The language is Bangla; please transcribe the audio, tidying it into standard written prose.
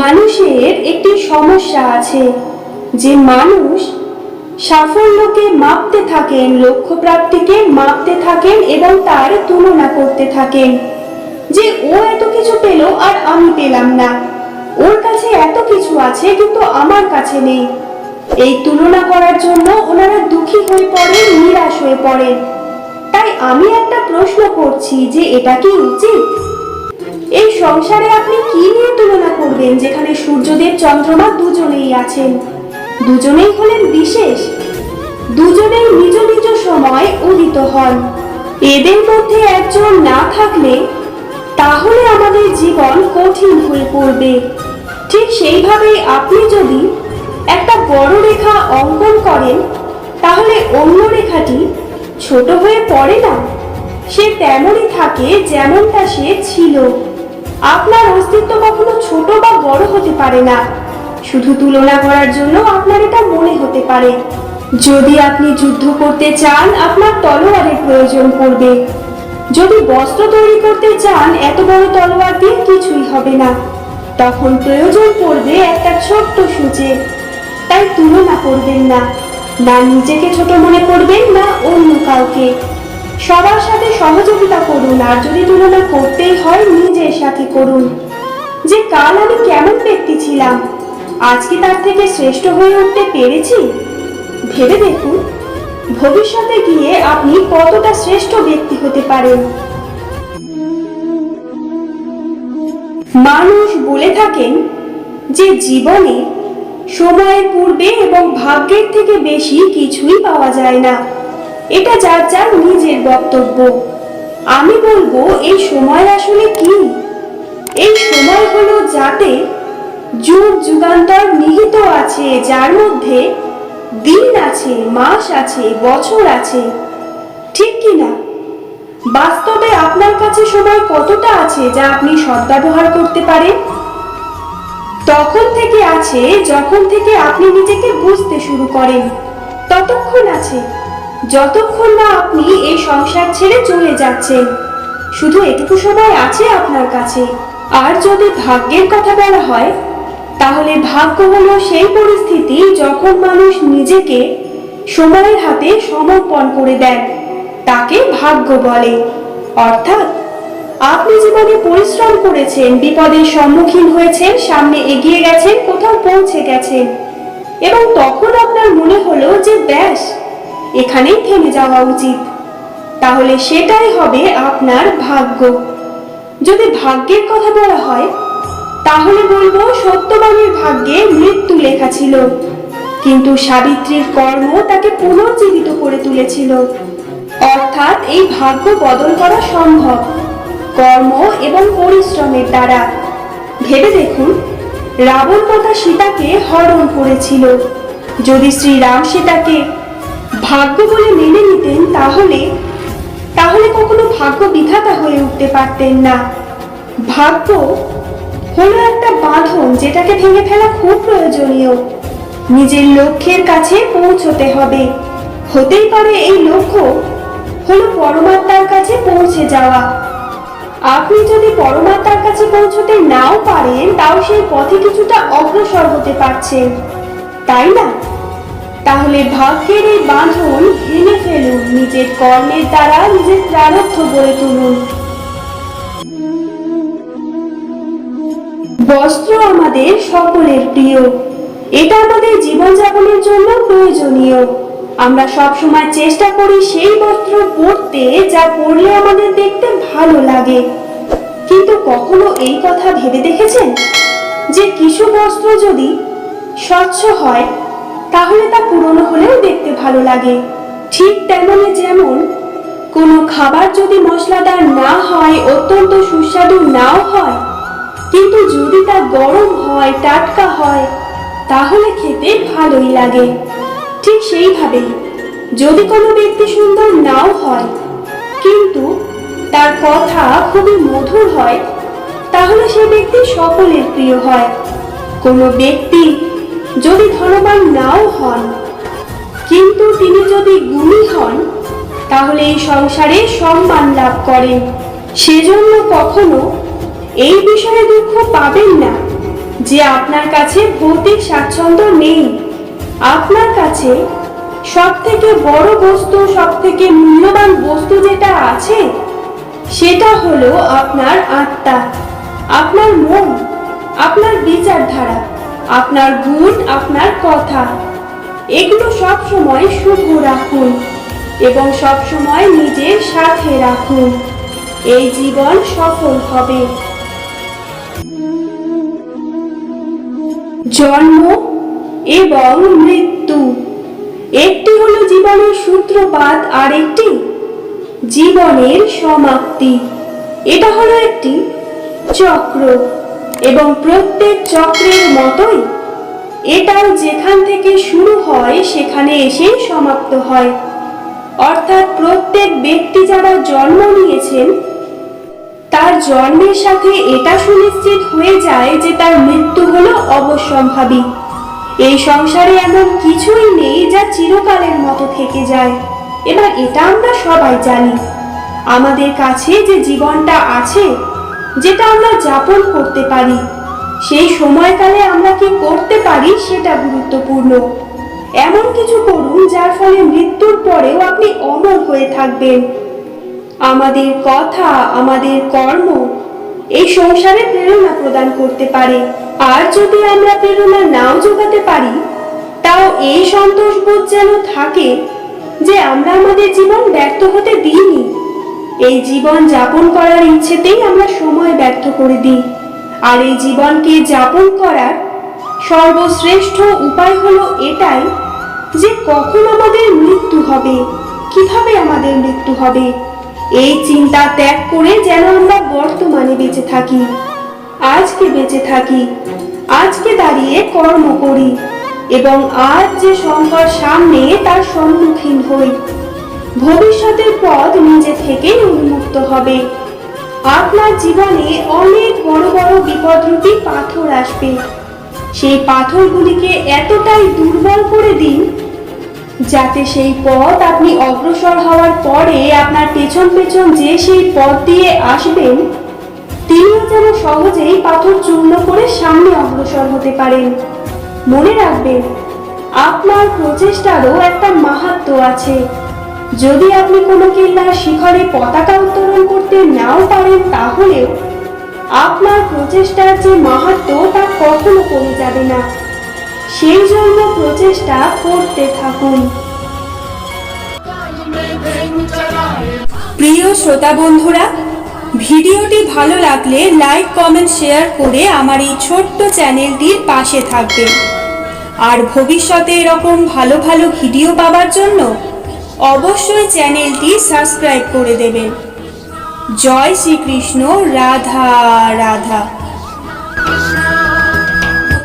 মানুষের একটি সমস্যা আছে যে মানুষ সাফল্যকে মাপতে থাকেন, লক্ষ্য প্রাপ্তিকে মাপতে থাকেন এবং তার তুলনা করতে থাকেন যে ও এত কিছু পেল আর আমি পেলাম না, ওর কাছে এত কিছু আছে কিন্তু আমার কাছে নেই। এই তুলনা করার জন্য ওনারা দুঃখী হয়ে পড়েন, নিরাশ হয়ে পড়েন। তাই আমি একটা প্রশ্ন করছি যে এটা কি উচিত? এই সংসারে আপনি কি নিয়ে তুলনা করবেন যেখানে সূর্যদেব চন্দ্রমা দুজনেই আছেন, দুজনেই হলেন বিশেষ, দুজনেই নিজ নিজ সময় উদিত হন। এদের মধ্যে একজন না থাকলে তাহলে আমাদের জীবন কঠিন হয়ে পড়বে। ঠিক সেইভাবেই আপনি যদি একটা বড় রেখা অঙ্কন করেন তাহলে অন্য রেখাটি ছোট হয়ে পড়ে না, সে তেমনই থাকে যেমনটা সে ছিল। আপনার অস্তিত্ব কখনো ছোট বা বড় হতে পারে না, শুধু তুলনা করার জন্য আপনার এটা মনে হতে পারে। যদি আপনি যুদ্ধ করতে চান আপনার তলোয়ারের প্রয়োজন পড়বে, যদি বস্ত্র তৈরি করতে চান এত বড় তলোয়ার দিয়ে কিছুই হবে না, তখন প্রয়োজন পড়বে একটা ছোট্ট সূচের। তাই তুলনা করবেন না, না নিজেকে ছোট মনে করবেন না অন্য কাউকে। সবার সাথে সহযোগিতা করুন, আর যদি তুলনা করতেই হয় নিজের সাথে করুন। যে কাল আমি কেমন ব্যক্তি ছিলাম, আজকে তার থেকে শ্রেষ্ঠ হয়ে উঠতে পেরেছি? ভেবে দেখুন ভবিষ্যতে গিয়ে আপনি কতটা শ্রেষ্ঠ ব্যক্তি হতে পারেন। মানুষ বলে থাকেন যে জীবনে সময়ের পূর্বে এবং ভাগ্যের থেকে বেশি কিছুই পাওয়া যায় না। এটা যার যার নিজের বক্তব্য। আমি বলবো এই সময় আসলে কি? এই সময় হলো যাতে যুগ যুগান্তর নিহিত আছে, যার মধ্যে দিন আছে, মাস আছে, বছর আছে, ঠিক কিনা? বাস্তবে আপনার কাছে সময় কতটা আছে যা আপনি সদ্ব্যবহার করতে পারেন? তখন থেকে আছে যখন থেকে আপনি নিজেকে বুঝতে শুরু করেন, ততক্ষণ আছে যতক্ষণ না আপনি এই সংসার ছেড়ে চলে যাচ্ছেন। শুধু এটুকু সময় আছে আপনার কাছে। আর যদি ভাগ্যের কথা বলা হয় তাহলে ভাগ্য হলো সেই পরিস্থিতি যখন মানুষ নিজেকে সময়ের হাতে সমর্পণ করে দেন, তাকে ভাগ্য বলে। অর্থাৎ আপনি জীবনে পরিশ্রম করেছেন, বিপদের সম্মুখীন হয়েছেন, সামনে এগিয়ে গেছেন, কোথাও পৌঁছে গেছেন, এবং তখন আপনার মনে হলো যে ব্যাস এখানেই থেমে যাওয়া উচিত, তাহলে সেটাই হবে আপনার ভাগ্য। যদি ভাগ্যের কথা বলা হয় তাহলে বলবো সত্যবানের ভাগ্যে মৃত্যু লেখা ছিল, কিন্তু সাবিত্রীর কর্ম তাকে পুনর্জীবিত করে তুলেছিল। অর্থাৎ এই ভাগ্য বদল করা সম্ভব কর্ম এবং পরিশ্রমের দ্বারা। ভেবে দেখুন রাবণ মাতা সীতাকে হরণ করেছিল। যদি শ্রীরাম সীতাকে ভাগ্য বলে মেনে নিতেন তাহলে কখনো ভাগ্য বিধাতা হয়ে উঠতে পারতেন না। ভাগ্য হলো একটা বাঁধন যেটাকে ভেঙে ফেলা খুব প্রয়োজনীয়। নিজের লক্ষ্যের কাছে পৌঁছতে হবে। হতেই পারে এই লক্ষ্য হলো পরমাত্মার কাছে পৌঁছে যাওয়া। আপনি যদি পরমাত্মার কাছে পৌঁছতে নাও পারেন তাও সেই পথে কিছুটা অগ্রসর হতে পারছেন, তাই না? তাহলে ভাগ্যের এই বাঁধন ভেঙে ফেলুন, নিজের কর্মের দ্বারা নিজের প্রারব্ধ গড়ে তুলুন। বস্ত্র আমাদের সকলের প্রিয়, এটা আমাদের জীবনযাপনের জন্য প্রয়োজনীয়। আমরা সবসময় চেষ্টা করি সেই বস্ত্র পরতে যা পরলে আমাদের দেখতে ভালো লাগে। কিন্তু কখনো এই কথা ভেবে দেখেছেন যে কিছু বস্ত্র যদি স্বচ্ছ হয় তাহলে তা পুরনো হলেও দেখতে ভালো লাগে? ঠিক তেমনি যেমন কোনো খাবার যদি মশলাদার না হয়, অত্যন্ত সুস্বাদু নাও হয়, কিন্তু যদি তা গরম হয়, টাটকা হয়, তাহলে খেতে ভালোই লাগে। ঠিক সেইভাবেই যদি কোনো ব্যক্তি সুন্দর নাও হয় কিন্তু তার কথা খুবই মধুর হয়, তাহলে সে ব্যক্তি সকলের প্রিয় হয়। কোনো ব্যক্তি যদি ধনবান নাও হন কিন্তু তিনি যদি গুণী হন তাহলে এই সংসারে সম্মান লাভ করেন। সেজন্য কখনো এই বিষয়ে দুঃখ পাবেন না যে আপনার কাছে ভৌতিক স্বাচ্ছন্দ্য নেই। আপনার কাছে সব থেকে বড় বস্তু, সব থেকে মূল্যবান বস্তু যেটা আছে সেটা হলো আপনার আত্মা, আপনার মন, আপনার বিচারধারা, আপনার গুণ, আপনার কথা। এগুলো সব সময় শুভ রাখুন এবং সব সময় নিজের সাথে রাখুন। এই জীবন সফল হবে। জন্ম এবং মৃত্যু, একটি হলো জীবনের সূত্রপাত, আর একটি জীবনের সমাপ্তি। এটা হলো একটি চক্র এবং প্রত্যেক চক্রের মতোই এটাও যেখান থেকে শুরু হয় সেখানে এসেই সমাপ্ত হয়। অর্থাৎ প্রত্যেক ব্যক্তি যারা জন্ম নিয়েছেন তার জন্মের সাথে এটা সুনিশ্চিত হয়ে যায় যে তার মৃত্যু হলো অবশ্যম্ভাবী। এই সংসারে এমন কিছুই নেই যা চিরকালের মতো থেকে যায়। এবার এটা আমরা সবাই জানি। আমাদের কাছে যে জীবনটা আছে, যেটা আমরা যাপন করতে পারি, সেই সময়কালে আমরা কি করতে পারি সেটা গুরুত্বপূর্ণ। এমন কিছু করুন যার ফলে মৃত্যুর পরেও আপনি অমর হয়ে থাকবেন। আমাদের কথা, আমাদের কর্ম এই সংসারে প্রেরণা প্রদান করতে পারে। আর যদি আমরা প্রেরণা নাও জোগাতে পারি, তাও এই সন্তোষবোধ যেন থাকে যে আমরা আমাদের জীবন ব্যর্থ হতে দিইনি। এই জীবন যাপন করার ইচ্ছেতেই আমরা সময় ব্যর্থ করে দিই। আর এই জীবনকে যাপন করার সর্বশ্রেষ্ঠ উপায় হলো এটাই যে কখন আমাদের মৃত্যু হবে, কিভাবে আমাদের মৃত্যু হবে, এই চিন্তা ত্যাগ করে যেন আমরা বর্তমানে বেঁচে থাকি, আজকে বেঁচে থাকি, আজকে দাঁড়িয়ে কর্ম করি এবং আজ যে সংকট সামনে তার সম্মুখীন হই। ভবিষ্যতের পথ নিজে থেকেই উন্মুক্ত হবে। আপনার জীবনে অনেক বড় বড় বিপদরূপী পাথর আসবে। সেই পাথরগুলিকে এতটাই দুর্বল করে দিন যাতে সেই পথ আপনি অগ্রসর হওয়ার পরে আপনার পেছন পেছন যে সেই পথ দিয়ে আসবেন তিনিও যেন সহজেই পাথর চূর্ণ করে সামনে অগ্রসর হতে পারেন। মনে রাখবেন, আপনার প্রচেষ্টারও একটা মাহাত্ম্য আছে। যদি আপনি কোনো কিল্লার শিখরে পতাকা উত্তোলন করতে নাও পারেন, তাহলেও আপনার প্রচেষ্টার যে মাহাত্ম্য তা কখনো কমে যাবে না। সেই জন্য প্রচেষ্টা করতে থাকুন। প্রিয় শ্রোতা বন্ধুরা, ভিডিওটি ভালো লাগলে লাইক, কমেন্ট, শেয়ার করে আমার এই ছোট্ট চ্যানেলটির পাশে থাকবেন। আর ভবিষ্যতে এরকম ভালো ভালো ভিডিও পাওয়ার জন্য অবশ্যই চ্যানেলটি সাবস্ক্রাইব করে দেবেন। জয় শ্রীকৃষ্ণ। রাধা রাধা।